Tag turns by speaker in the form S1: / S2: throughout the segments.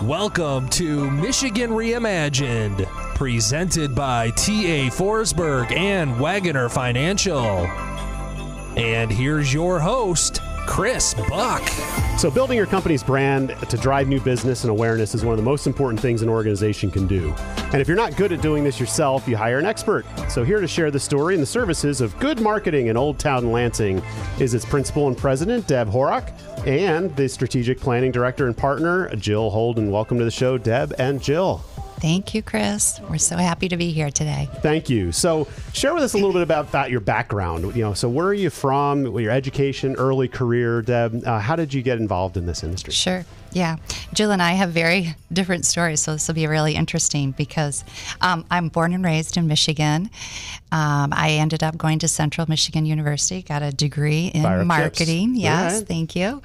S1: Welcome to Michigan Reimagined, presented by T.A. Forsberg and Wagoner Financial. And here's your host, Chris Buck.
S2: So building your company's brand to drive new business and awareness is one of the most important things an organization can do. And if you're not good at doing this yourself, you hire an expert. So here to share the story and the services of Güd Marketing in Old Town Lansing is its principal and president, Deb Horak, and the strategic planning director and partner, Jill Holden. Welcome to the show, Deb and Jill.
S3: Thank you, Chris. We're so happy to be here today.
S2: Thank you. So share with us a little bit about your background. So where are you from, your education, early career, Deb? How did you get involved in this industry?
S3: Sure. Yeah. Jill and I have very different stories, so this will be really interesting because I'm born and raised in Michigan. I ended up going to Central Michigan University, got a degree in marketing. Yes, right. Thank you.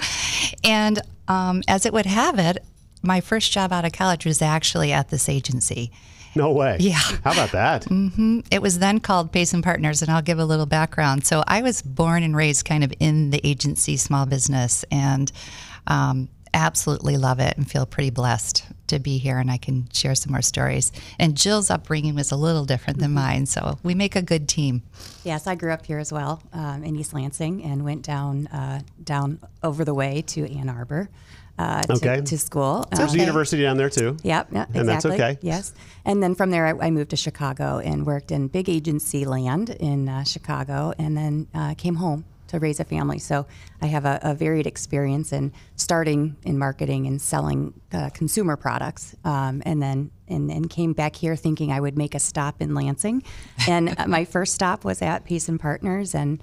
S3: And as it would have it, my first job out of college was actually at this agency.
S2: No way.
S3: Yeah.
S2: How about that?
S3: Mm-hmm. It was then called Pace & Partners, and I'll give a little background. So I was born and raised kind of in the agency small business, and absolutely love it and feel pretty blessed to be here, and I can share some more stories. And Jill's upbringing was a little different than mine, so we make a good team.
S4: Yes, I grew up here as well in East Lansing and went down over the way to Ann Arbor. To school.
S2: So there's a university down there too.
S4: Yep, exactly.
S2: And that's okay.
S4: Yes. And then from there, I moved to Chicago and worked in big agency land in Chicago, and then came home to raise a family. So I have a varied experience in starting in marketing and selling consumer products, and then came back here thinking I would make a stop in Lansing. And my first stop was at Pace & Partners, and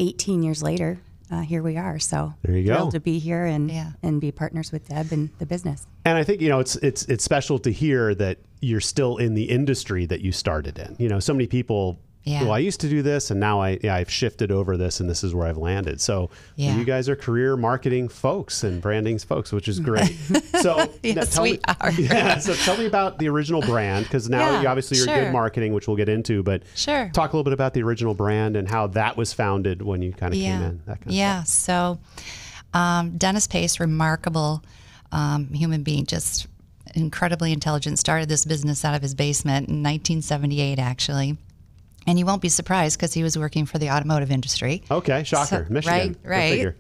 S4: 18 years later, here we are. So
S2: there you go.
S4: Thrilled to be here and be partners with Deb in the business.
S2: And I think, it's special to hear that you're still in the industry that you started in. So many people, well, I used to do this and now I've shifted over this and this is where I've landed. So you guys are career marketing folks and branding folks, which is great. So
S3: yes, we are.
S2: Yeah. So tell me about the original brand, because now you're Güd Marketing, which we'll get into, but talk a little bit about the original brand and how that was founded when you kind of came in. That kind of stuff.
S3: So Dennis Pace, remarkable human being, just incredibly intelligent, started this business out of his basement in 1978, actually. And you won't be surprised because he was working for the automotive industry.
S2: Okay, shocker.
S3: So,
S2: Michigan.
S3: Right.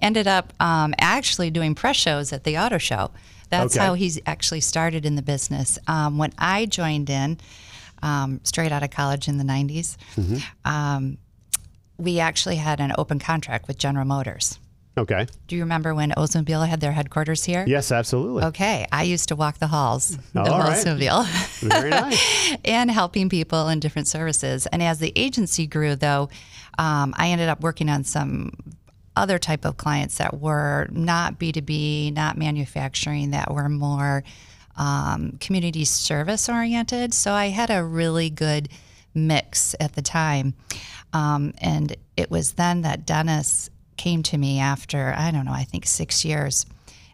S3: Ended up actually doing press shows at the auto show. That's how he's actually started in the business. When I joined in, straight out of college in the 90s, we actually had an open contract with General Motors.
S2: Okay.
S3: Do you remember when Oldsmobile had their headquarters here?
S2: Yes, absolutely.
S3: Okay. I used to walk the halls of
S2: right.
S3: Oldsmobile.
S2: Very nice.
S3: And helping people in different services. And as the agency grew, though, I ended up working on some other type of clients that were not B2B, not manufacturing, that were more community service oriented. So I had a really good mix at the time. And it was then that Dennis came to me after, I think 6 years,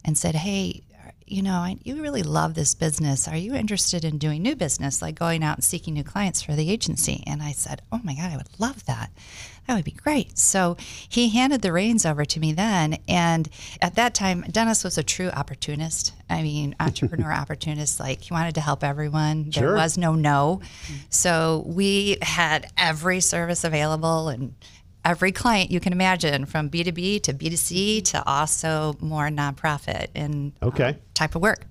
S3: and said, hey, you really love this business. Are you interested in doing new business, like going out and seeking new clients for the agency? And I said, oh my God, I would love that. That would be great. So he handed the reins over to me then. And at that time, Dennis was a true opportunist. Entrepreneur opportunist. Like, he wanted to help everyone. There was no. So we had every service available and every client you can imagine, from B2B to B2C to also more nonprofit and type of work.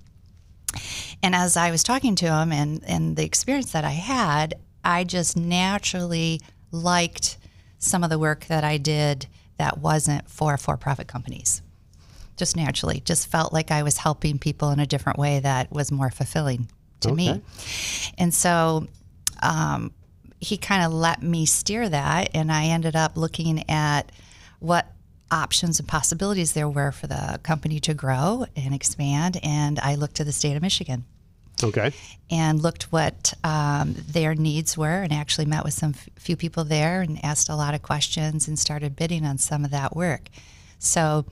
S3: And as I was talking to him and the experience that I had, I just naturally liked some of the work that I did that wasn't for-profit companies. Just naturally, just felt like I was helping people in a different way that was more fulfilling to me. And so he kind of let me steer that, and I ended up looking at what options and possibilities there were for the company to grow and expand, and I looked to the state of Michigan.
S2: Okay.
S3: And looked what their needs were, and actually met with some few people there and asked a lot of questions and started bidding on some of that work. So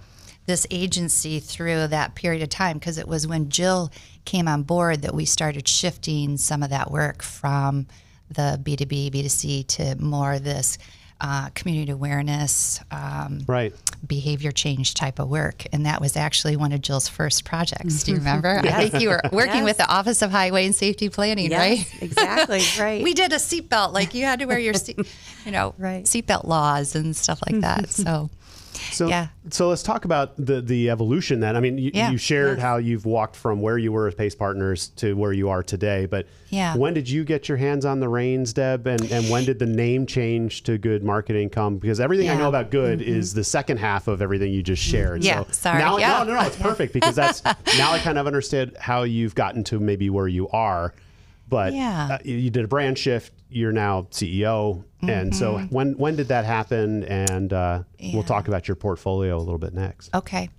S3: this agency, through that period of time, because it was when Jill came on board that we started shifting some of that work from the B2B, B2C to more this community awareness, behavior change type of work. And that was actually one of Jill's first projects. Do you remember? I think you were working with the Office of Highway and Safety Planning, right?
S4: Exactly, right.
S3: We did a seatbelt, like you had to wear your seatbelt laws and stuff like that. So
S2: let's talk about the evolution then. I mean, you shared how you've walked from where you were as Pace Partners to where you are today, but when did you get your hands on the reins, Deb? And when did the name change to Güd Marketing come? Because everything I know about Güd is the second half of everything you just shared.
S3: Yeah,
S2: so
S3: sorry.
S2: Now, no, it's perfect because that's now I kind of understood how you've gotten to maybe where you are. But you did a brand shift. You're now CEO. And so when did that happen? And we'll talk about your portfolio a little bit next.
S3: Okay.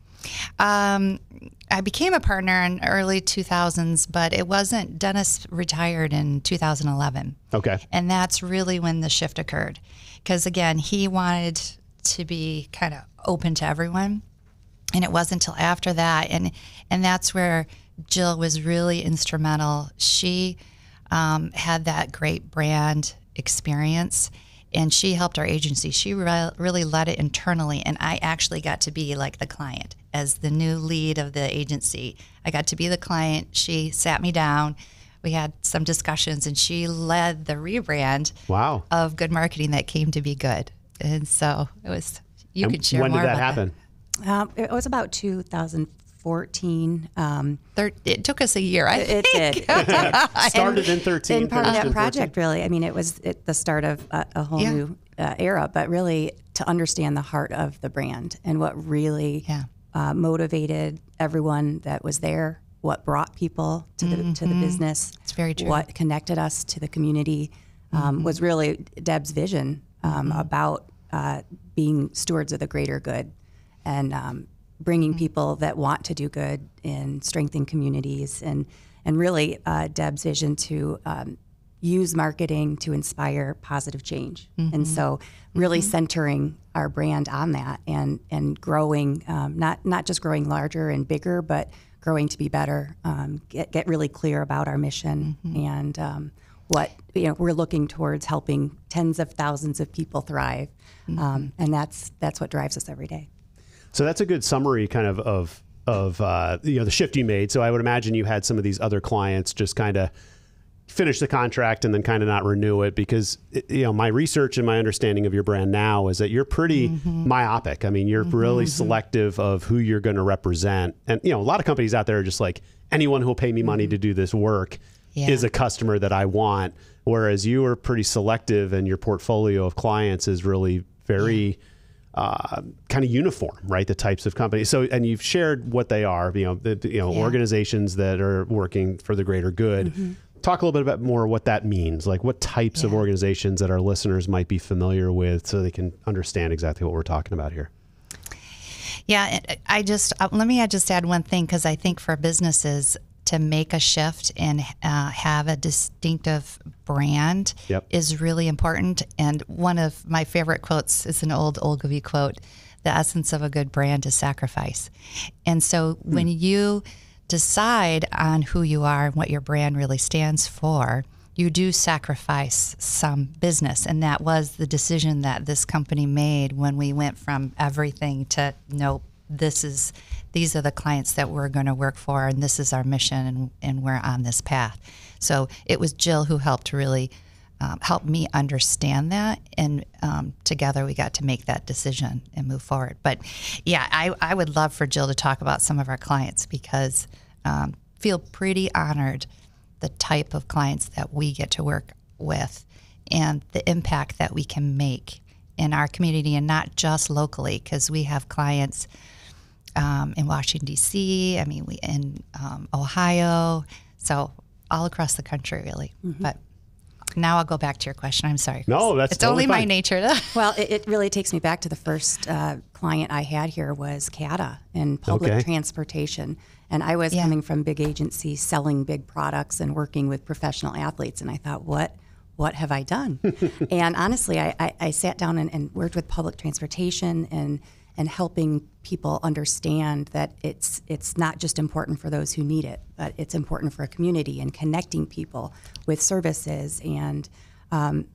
S3: I became a partner in early 2000s, but it wasn't. Dennis retired in 2011.
S2: Okay.
S3: And that's really when the shift occurred. Because, again, he wanted to be kind of open to everyone. And it wasn't until after that. And that's where Jill was really instrumental. She had that great brand experience, and she helped our agency. She really led it internally, and I actually got to be like the client as the new lead of the agency. I got to be the client. She sat me down. We had some discussions, and she led the rebrand of Güd Marketing that came to be Güd. And so it was. You can share more about that.
S2: When did that happen?
S4: It was about 2014.
S3: It took us a year, I think.
S4: It did.
S2: Started in 13.
S4: And part of that project, really, I mean, it was the start of a whole new era, but really to understand the heart of the brand and what really motivated everyone that was there, what brought people to the business.
S3: It's very true.
S4: What connected us to the community was really Deb's vision about being stewards of the greater good and bringing people that want to do good and strengthen communities, and really Deb's vision to use marketing to inspire positive change. And so really centering our brand on that and growing, not just growing larger and bigger, but growing to be better, get really clear about our mission and what we're looking towards, helping tens of thousands of people thrive. And that's what drives us every day.
S2: So that's a good summary kind of the shift you made. So I would imagine you had some of these other clients just kind of finish the contract and then kind of not renew it because, my research and my understanding of your brand now is that you're pretty myopic. I mean, you're really selective of who you're going to represent. And, a lot of companies out there are just like, anyone who will pay me money to do this work is a customer that I want. Whereas you are pretty selective and your portfolio of clients is really very kind of uniform, right? The types of companies. So, and you've shared what they are, organizations that are working for the greater good. Talk a little bit about more what that means, like what types of organizations that our listeners might be familiar with so they can understand exactly what we're talking about here.
S3: Yeah, let me just add one thing, because I think for businesses to make a shift and have a distinctive brand is really important. And one of my favorite quotes is an old Ogilvy quote: "The essence of a good brand is sacrifice." And so when you decide on who you are and what your brand really stands for, you do sacrifice some business. And that was the decision that this company made when we went from everything to, nope, these are the clients that we're going to work for, and this is our mission, and we're on this path. So it was Jill who helped really help me understand that, and together we got to make that decision and move forward. But yeah, I would love for Jill to talk about some of our clients, because feel pretty honored the type of clients that we get to work with and the impact that we can make in our community, and not just locally, because we have clients in Washington, D.C., in Ohio, so all across the country, really. But now I'll go back to your question. I'm sorry, Chris.
S2: No, that's
S3: it's
S2: totally
S3: only
S2: fine.
S3: my nature.
S4: Well, it really takes me back to the first client I had here was CATA in public transportation. And I was coming from big agencies, selling big products and working with professional athletes. And I thought, what have I done? And honestly, I sat down and worked with public transportation and helping people understand that it's not just important for those who need it, but it's important for a community, and connecting people with services and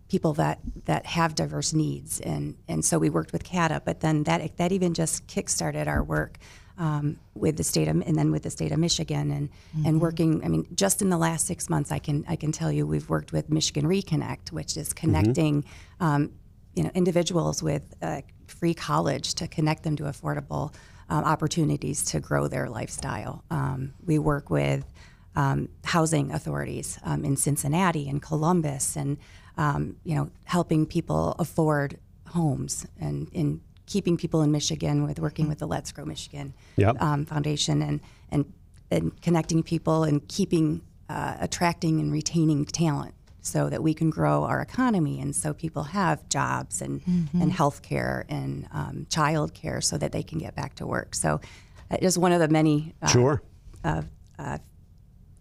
S4: people that have diverse needs. And so we worked with CATA, but then that even just kickstarted our work with the state of Michigan and working. I mean, just in the last 6 months, I can tell you we've worked with Michigan Reconnect, which is connecting individuals with free college to connect them to affordable opportunities to grow their lifestyle. We work with housing authorities in Cincinnati and Columbus, and helping people afford homes and keeping people in Michigan with working with the Let's Grow Michigan Foundation and connecting people and keeping attracting and retaining talent so that we can grow our economy and so people have jobs and health care and child care so that they can get back to work. So it is one of the many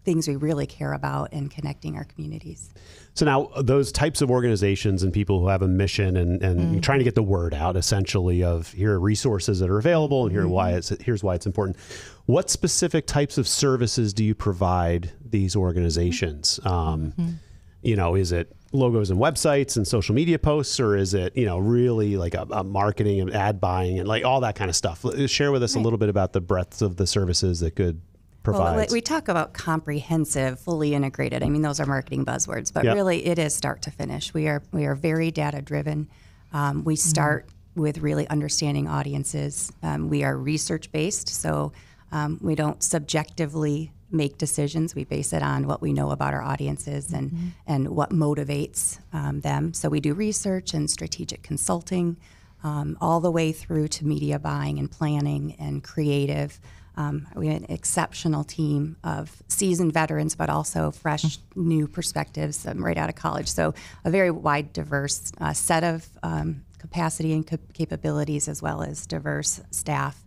S4: things we really care about in connecting our communities.
S2: So now those types of organizations and people who have a mission and trying to get the word out essentially of here are resources that are available and here's why it's important. What specific types of services do you provide these organizations? Is it logos and websites and social media posts, or is it, really like a marketing and ad buying and like all that kind of stuff? Share with us a little bit about the breadth of the services that Güd provides.
S4: Well, we talk about comprehensive, fully integrated. I mean, those are marketing buzzwords, but really it is start to finish. We are very data driven. We start with really understanding audiences. We are research based, so we don't subjectively make decisions. We base it on what we know about our audiences and what motivates them. So we do research and strategic consulting all the way through to media buying and planning and creative. We have an exceptional team of seasoned veterans, but also fresh, new perspectives right out of college. So a very wide, diverse set of capacity and capabilities, as well as diverse staff,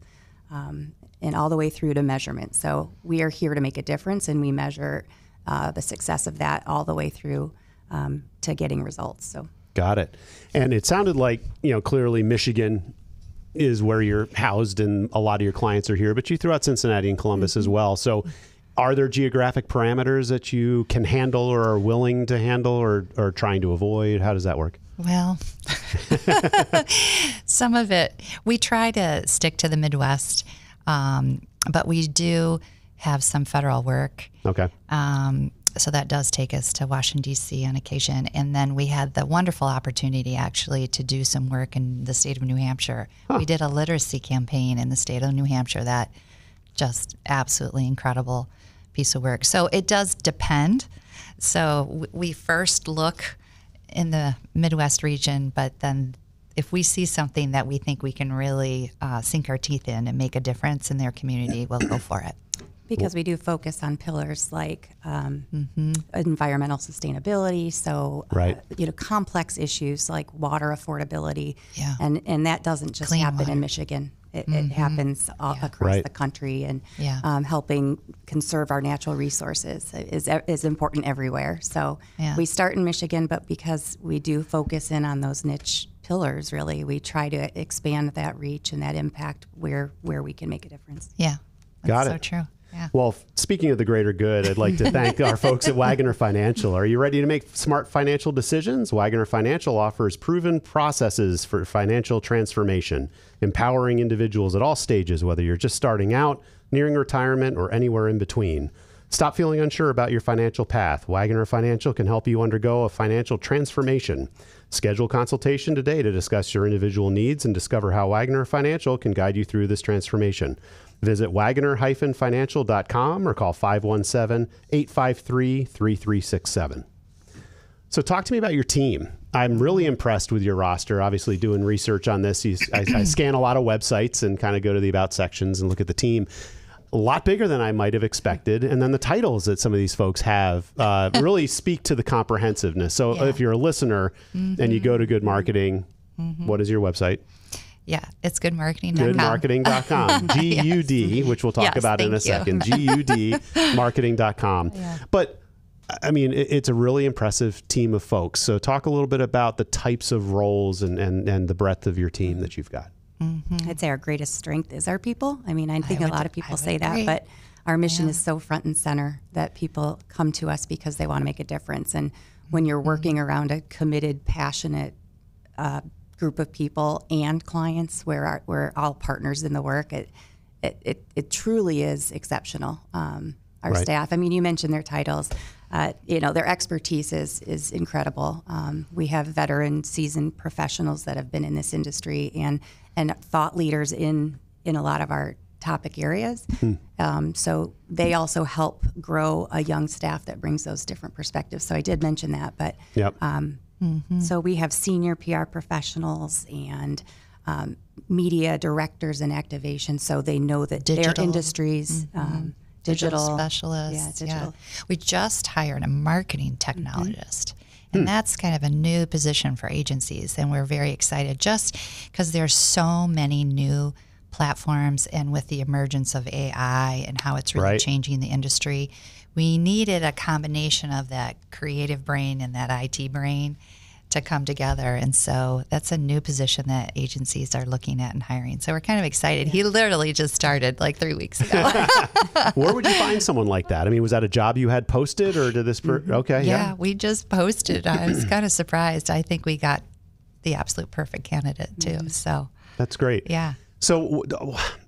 S4: and all the way through to measurement. So we are here to make a difference, and we measure the success of that all the way through to getting results. So
S2: got it. And it sounded like, clearly Michigan is where you're housed and a lot of your clients are here, but you threw out Cincinnati and Columbus as well. So are there geographic parameters that you can handle or are willing to handle or trying to avoid? How does that work?
S3: Well, some of it, we try to stick to the Midwest, but we do have some federal work.
S2: Okay.
S3: So that does take us to Washington, D.C. on occasion. And then we had the wonderful opportunity actually to do some work in the state of New Hampshire. We did a literacy campaign in the state of New Hampshire that just absolutely incredible piece of work. So it does depend. So we first look in the Midwest region, but then if we see something that we think we can really sink our teeth in and make a difference in their community, we'll go for it.
S4: Because we do focus on pillars like environmental sustainability, so complex issues like water affordability, and that doesn't just happen in Michigan. It happens all across the country, and helping conserve our natural resources is important everywhere. So we start in Michigan, but because we do focus in on those niche pillars, really, we try to expand that reach and that impact where we can make a difference.
S3: Yeah, that's so true. Yeah.
S2: Well, speaking of the greater good, I'd like to thank our folks at Wagoner Financial. Are you ready to make smart financial decisions? Wagoner Financial offers proven processes for financial transformation, empowering individuals at all stages, whether you're just starting out, nearing retirement, or anywhere in between. Stop feeling unsure about your financial path. Wagoner Financial can help you undergo a financial transformation. Schedule consultation today to discuss your individual needs and discover how Wagoner Financial can guide you through this transformation. Visit wagoner-financial.com or call 517-853-3367. So talk to me about your team. I'm really impressed with your roster. Obviously, doing research on this, I scan a lot of websites and kind of go to the About sections and look at the team. A lot bigger than I might have expected. And then the titles that some of these folks have really speak to the comprehensive. So if you're a listener and you go to Güd Marketing, what is your website?
S3: Yeah, it's GÜDmarketing.com.
S2: GÜDmarketing.com. G-U-D, which we'll talk about in a second. G-U-D, marketing.com. Yeah. But, I mean, it's a really impressive team of folks. So talk a little bit about the types of roles and the breadth of your team that you've got.
S4: I'd say our greatest strength is our people. I mean, I think a lot of people say that, but our mission is so front and center that people come to us because they want to make a difference. And when you're working around a committed, passionate group of people and clients, we're all partners in the work. It truly is exceptional. Our staff. I mean, you mentioned their titles. Their expertise is incredible. We have veteran, seasoned professionals that have been in this industry and thought leaders in a lot of our topic areas. So they also help grow a young staff that brings those different perspectives. So I did mention that, but so we have senior PR professionals and media directors and activation, so they know that their industries. Digital
S3: specialists.
S4: Yeah, digital.
S3: We just hired a marketing technologist. And that's kind of a new position for agencies. And we're very excited just because there's so many new platforms, and with the emergence of AI and how it's really changing the industry, we needed a combination of that creative brain and that IT brain to come together. And so that's a new position that agencies are looking at and hiring. So we're kind of excited. He literally just started like 3 weeks ago.
S2: Where would you find someone like that? I mean, was that a job you had posted, or did this
S3: Yeah, we just posted. I was kind of surprised. I think we got the absolute perfect candidate too. So
S2: that's great.
S3: Yeah.
S2: So,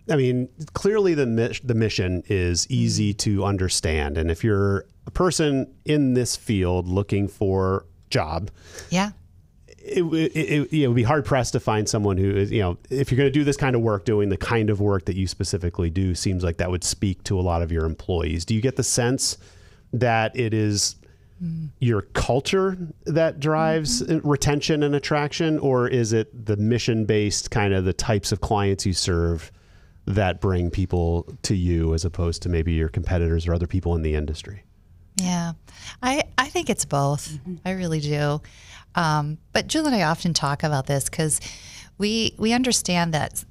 S2: I mean, clearly the mission is easy to understand. And if you're a person in this field looking for a job, it would be hard pressed to find someone who is, if you're going to do this kind of work, doing the kind of work that you specifically do, seems like that would speak to a lot of your employees. Do you get the sense that it is your culture that drives retention and attraction, or is it the mission-based kind of the types of clients you serve that bring people to you as opposed to maybe your competitors or other people in the industry?
S3: Yeah, I think it's both. I really do. But Jill and I often talk about this because we understand that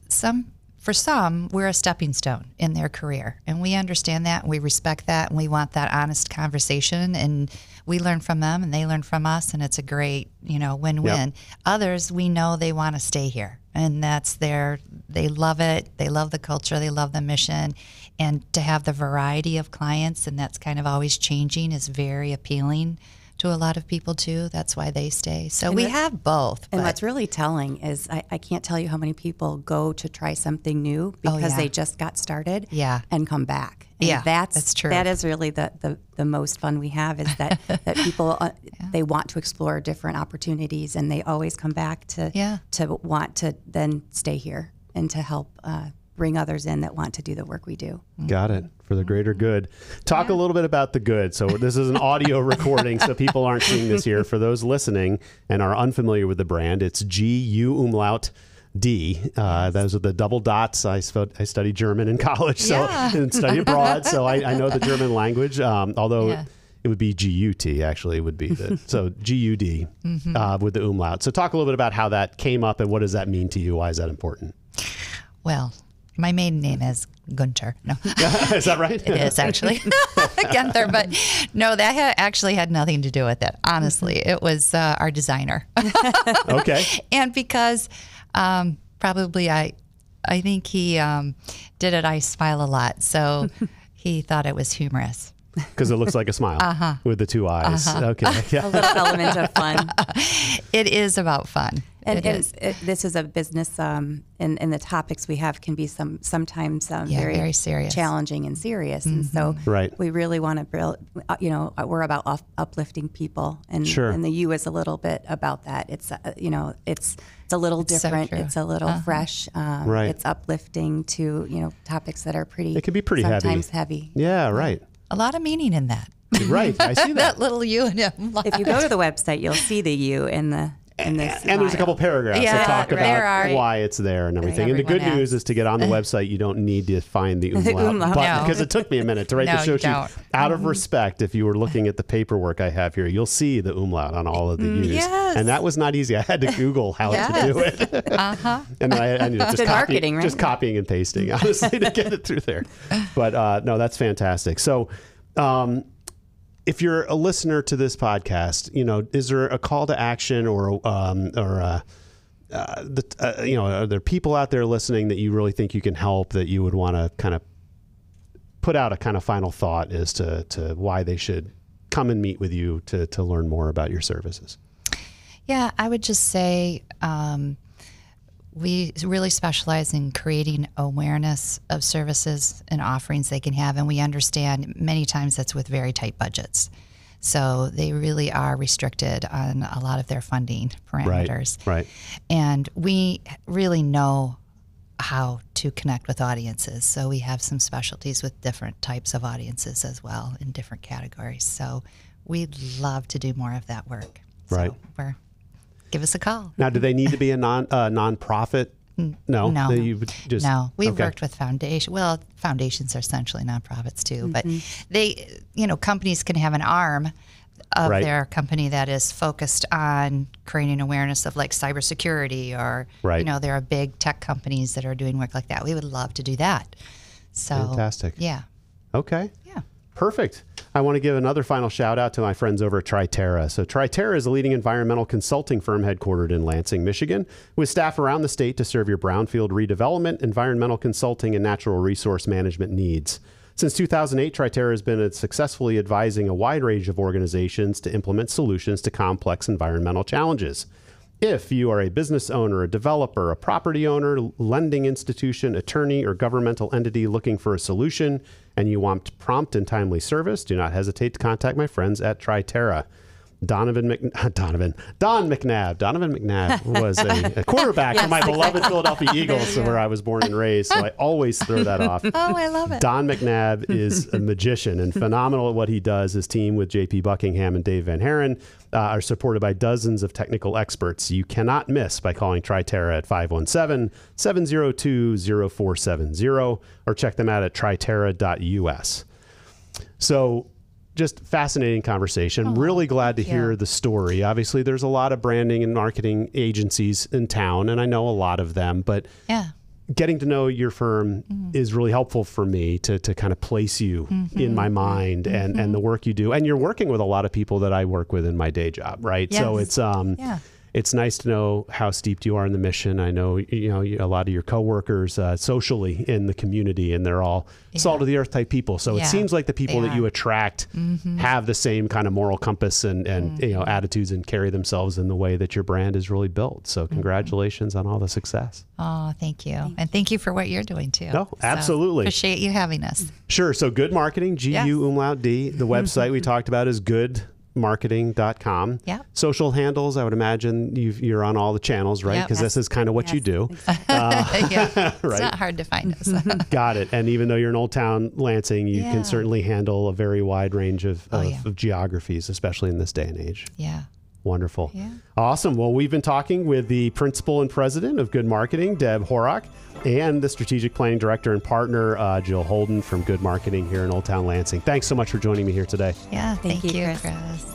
S3: for some, we're a stepping stone in their career. And we understand that, and we respect that, and we want that honest conversation. And we learn from them, and they learn from us, and it's a great, win-win. Yep. Others, we know they want to stay here, and they love it. They love the culture. They love the mission. And to have the variety of clients, and that's kind of always changing, is very appealing to a lot of people too. That's why they stay. So we have both.
S4: And what's really telling is I can't tell you how many people go to try something new because they just got started and come back. And that's true. That is really the most fun we have, is that people, they want to explore different opportunities, and they always come back to want to then stay here and to help bring others in that want to do the work we do.
S2: Got it. For the greater good. Talk a little bit about the good. So this is an audio recording, so people aren't seeing this here. For those listening and are unfamiliar with the brand, it's G-U-D. Those are the double dots. I studied German in college, and studied abroad, so I know the German language, although it would be G-U-T, actually, would be so G-U-D with the umlaut. So talk a little bit about how that came up, and what does that mean to you? Why is that important?
S3: Well, my maiden name is Gunther. No.
S2: Is that right?
S3: It is actually Gunther, but no, that actually had nothing to do with it. Honestly, it was our designer.
S2: Okay.
S3: And because probably I think he did it. I smile a lot, so he thought it was humorous.
S2: Because it looks like a smile with the two eyes. Okay. Yeah.
S4: A little element of fun.
S3: It is about fun.
S4: And this is a business, and the topics we have can be sometimes very serious, challenging and serious. And so we really want to build, we're about uplifting people. And the U is a little bit about that. It's, it's a little different. So it's a little fresh. It's uplifting to, topics that are pretty,
S2: it can be pretty
S4: sometimes heavy.
S2: Yeah, right.
S3: A lot of meaning in that.
S2: Right. I see that.
S3: That little U and M.
S4: If you go to the website, you'll see the U in the
S2: and there's a couple paragraphs that talk about why it's there and everything. And the good news is, to get on the website, you don't need to find the umlaut button, because it took me a minute to write the show sheet. Out of respect, if you were looking at the paperwork I have here, you'll see the umlaut on all of the U's.
S3: Yes.
S2: And that was not easy. I had to Google how to do it. And I ended up just copying and pasting, honestly, to get it through there. But no, that's fantastic. So, if you're a listener to this podcast, is there a call to action are there people out there listening that you really think you can help, that you would want to kind of put out a kind of final thought as to why they should come and meet with you to learn more about your services?
S3: Yeah, I would just say we really specialize in creating awareness of services and offerings they can have, and we understand many times that's with very tight budgets. So they really are restricted on a lot of their funding parameters.
S2: Right.
S3: And we really know how to connect with audiences. So we have some specialties with different types of audiences as well in different categories. So we'd love to do more of that work.
S2: Right.
S3: So give us a call.
S2: Now, do they need to be a nonprofit? No.
S3: No.
S2: You would just,
S3: no. We've
S2: okay.
S3: worked with foundation. Well, foundations are essentially nonprofits too, but they, companies can have an arm of
S2: Right.
S3: their company that is focused on creating awareness of like cybersecurity or,
S2: Right.
S3: there are big tech companies that are doing work like that. We would love to do that. So
S2: Fantastic.
S3: Yeah.
S2: Okay.
S3: Yeah.
S2: Perfect. I want to give another final shout out to my friends over at Triterra. So Triterra is a leading environmental consulting firm headquartered in Lansing, Michigan, with staff around the state to serve your brownfield redevelopment, environmental consulting, and natural resource management needs. Since 2008, Triterra has been successfully advising a wide range of organizations to implement solutions to complex environmental challenges. If you are a business owner, a developer, a property owner, lending institution, attorney, or governmental entity looking for a solution, and you want prompt and timely service, do not hesitate to contact my friends at Triterra. Don McNabb was a quarterback for my beloved Philadelphia Eagles, where I was born and raised, so I always throw that off.
S3: Oh, I love it.
S2: Don McNabb is a magician and phenomenal at what he does. His team with JP Buckingham and Dave Van Haren are supported by dozens of technical experts you cannot miss by calling Triterra at 517-702-0470 or check them out at triterra.us. So just fascinating conversation. Really glad to hear the story. Obviously, there's a lot of branding and marketing agencies in town, and I know a lot of them, but getting to know your firm is really helpful for me to kind of place you in my mind and the work you do. And you're working with a lot of people that I work with in my day job, right?
S3: Yes.
S2: So it's nice to know how steeped you are in the mission. I know, a lot of your coworkers socially in the community, and they're all salt of the earth type people. So it seems like the people that you attract have the same kind of moral compass and attitudes and carry themselves in the way that your brand is really built. So congratulations on all the success.
S3: Oh, thank you. And thank you for what you're doing too.
S2: No, absolutely.
S3: So appreciate you having us.
S2: Sure. So Güd Marketing, G-U-D. The website we talked about is goodmarketing.com.
S3: Yeah.
S2: Social handles, I would imagine you're on all the channels, right? Because this is kind of what you do.
S3: It's
S2: Right.
S3: not hard to find us.
S2: Got it. And even though you're in Old Town Lansing, you can certainly handle a very wide range of geographies, especially in this day and age.
S3: Yeah.
S2: Wonderful.
S3: Yeah.
S2: Awesome. Well, we've been talking with the principal and president of Güd Marketing, Deb Horak, and the strategic planning director and partner, Jill Holden from Güd Marketing here in Old Town Lansing. Thanks so much for joining me here today.
S3: Yeah. Thank you,
S4: Chris.
S3: Chris.